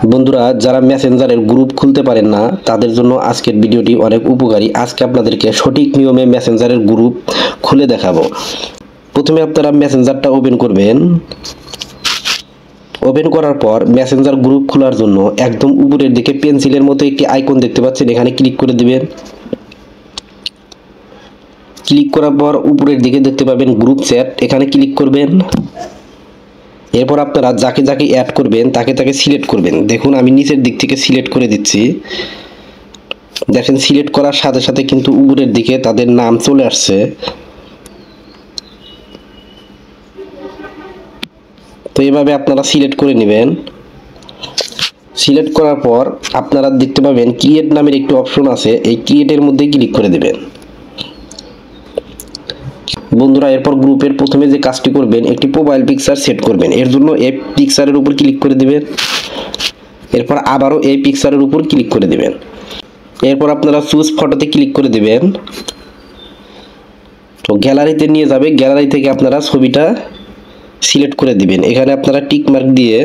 বন্ধুরা যারা মেসেঞ্জারের গ্রুপ খুলতে পারেন না তাদের জন্য আজকের ভিডিওটি অনেক উপকারী। আজকে আপনাদেরকে সঠিক নিয়মে মেসেঞ্জারের গ্রুপ খুলে দেখাবো। প্রথমে আপনারা মেসেঞ্জারটা ওপেন করবেন। ওপেন করার পর মেসেঞ্জার গ্রুপ খোলার জন্য একদম উপরের দিকে পেন্সিলের মতো একটি আইকন দেখতে পাচ্ছেন, এখানে ক্লিক করে দিবেন। ক্লিক করার পর উপরের দিকে দেখতে পাবেন গ্রুপ চ্যাট, এখানে ক্লিক করবেন। এরপর আপনারা যাকে যাকে অ্যাড করবেন তাকে তাকে সিলেক্ট করবেন। দেখুন আমি নিচের দিক থেকে সিলেক্ট করে দিচ্ছি। দেখেন সিলেক্ট করার সাথে সাথে কিন্তু উপরের দিকে তাদের নাম চলে আসছে। তো এভাবে আপনারা সিলেক্ট করে নেবেন। সিলেক্ট করার পর আপনারা দেখতে পাবেন ক্রিয়েট নামের একটি অপশন আছে, এই ক্রিয়েটের মধ্যে ক্লিক করে দেবেন। বন্ধুরা এরপর গ্রুপের প্রথমে যে কাজটি করবেন, একটি প্রোফাইল পিকচার সেট করবেন। এর জন্য এই পিকচারের উপর ক্লিক করে দিবেন। এরপর আবারও এই পিকচারের উপর ক্লিক করে দিবেন। এরপর আপনারা চুজ ফটোতে ক্লিক করে দিবেন। তো গ্যালারিতে নিয়ে যাবে, গ্যালারি থেকে আপনারা ছবিটা সিলেক্ট করে দিবেন। এখানে আপনারা টিক মার্ক দিয়ে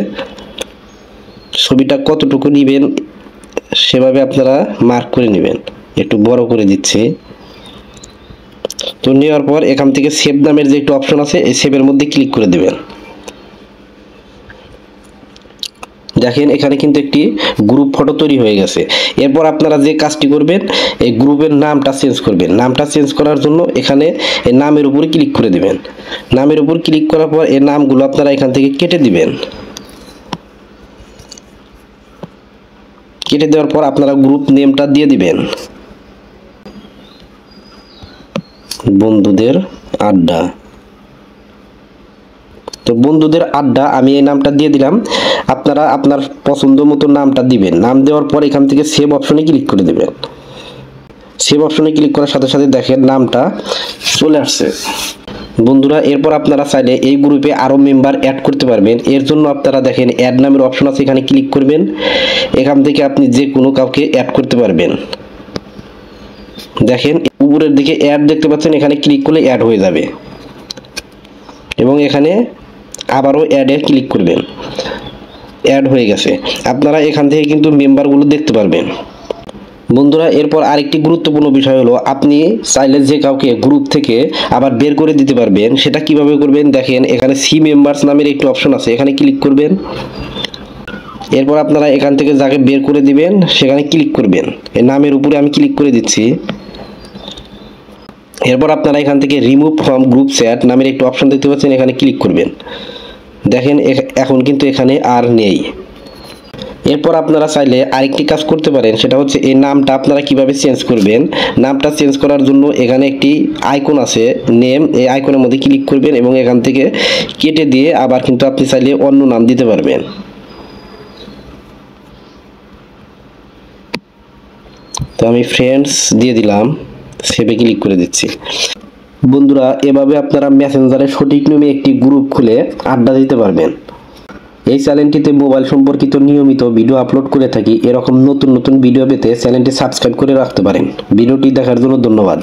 ছবিটা কতটুকু নেবেন সেভাবে আপনারা মার্ক করে নেবেন। একটু বড় করে দিচ্ছি। তো নেওয়ার পর এখান থেকে সেভ নামের যে একটা অপশন আছে, এই সেভের মধ্যে ক্লিক করে দিবেন। দেখেন এখানে কিন্তু একটি গ্রুপ ফটো তৈরি হয়ে গেছে। এরপর আপনারা যে কাজটি করবেন, এই গ্রুপের নামটা চেঞ্জ করবেন। নামটা চেঞ্জ করার জন্য এখানে এই নামের উপরে ক্লিক করে দিবেন। নামের উপর ক্লিক করার পর এই নামগুলো আপনারা এখান থেকে কেটে দিবেন। কেটে দেওয়ার পর আপনারা গ্রুপ নেমটা দিয়ে দিবেন বন্ধুদের আড্ডা। তো বন্ধুদের আড্ডা আমি এই নামটা দিয়ে দিলাম। আপনারা আপনার পছন্দ মতো নামটা দিবেন। নাম দেওয়ার পর এখান থেকে সেভ অপশনে ক্লিক করে দিবেন। সেভ অপশনে ক্লিক করার সাথে সাথে দেখেন নামটা চলে আসছে। বন্ধুরা এরপর আপনারা চাইলে এই গ্রুপে আরও মেম্বার অ্যাড করতে পারবেন। এর জন্য আপনারা দেখেন অ্যাড নামের অপশন আছে, এখানে ক্লিক করবেন। এখান থেকে আপনি যে কোনো কাউকে অ্যাড করতে পারবেন। দেখেন উপরের দিকে অ্যাড দেখতে পাচ্ছেন, এখানে ক্লিক করলে অ্যাড হয়ে যাবে এবং এখানে আবারও অ্যাডে ক্লিক করবেন। অ্যাড হয়ে গেছে। আপনারা এখান থেকে কিন্তু মেম্বারগুলো দেখতে পারবেন। বন্ধুরা এরপর আরেকটি গুরুত্বপূর্ণ বিষয় হলো, আপনি চাইলে যে কাউকে গ্রুপ থেকে আবার বের করে দিতে পারবেন। সেটা কিভাবে করবেন দেখেন, এখানে সি মেম্বার্স নামের একটি অপশন আছে, এখানে ক্লিক করবেন। এরপর আপনারা এখান থেকে যাকে বের করে দিবেন সেখানে ক্লিক করবেন। এই নামের উপরে আমি ক্লিক করে দিচ্ছি। এরপর আপনারা এখান থেকে রিমুভ ফ্রম গ্রুপ চ্যাট নামের একটি অপশন দেখতে পাচ্ছেন, এখানে ক্লিক করবেন। দেখেন এখন কিন্তু এখানে আর নেই। এরপর আপনারা চাইলে আরেকটি কাজ করতে পারেন, সেটা হচ্ছে এই নামটা আপনারা কিভাবে চেঞ্জ করবেন। নামটা চেঞ্জ করার জন্য এখানে একটি আইকন আছে নেম, এই আইকনের মধ্যে ক্লিক করবেন এবং এখান থেকে কেটে দিয়ে আবার কিন্তু আপনি চাইলে অন্য নাম দিতে পারবেন। তো আমি ফ্রেন্ডস দিয়ে দিলাম, সেভে ক্লিক করে দিচ্ছি। বন্ধুরা এভাবে আপনারা মেসেঞ্জারে সঠিক নিয়মে একটি গ্রুপ খুলে আড্ডা দিতে পারবেন। এই চ্যানেলটিতে মোবাইল সম্পর্কিত নিয়মিত ভিডিও আপলোড করে থাকি। এরকম নতুন নতুন ভিডিও পেতে চ্যানেলটি সাবস্ক্রাইব করে রাখতে পারেন। ভিডিওটি দেখার জন্য ধন্যবাদ।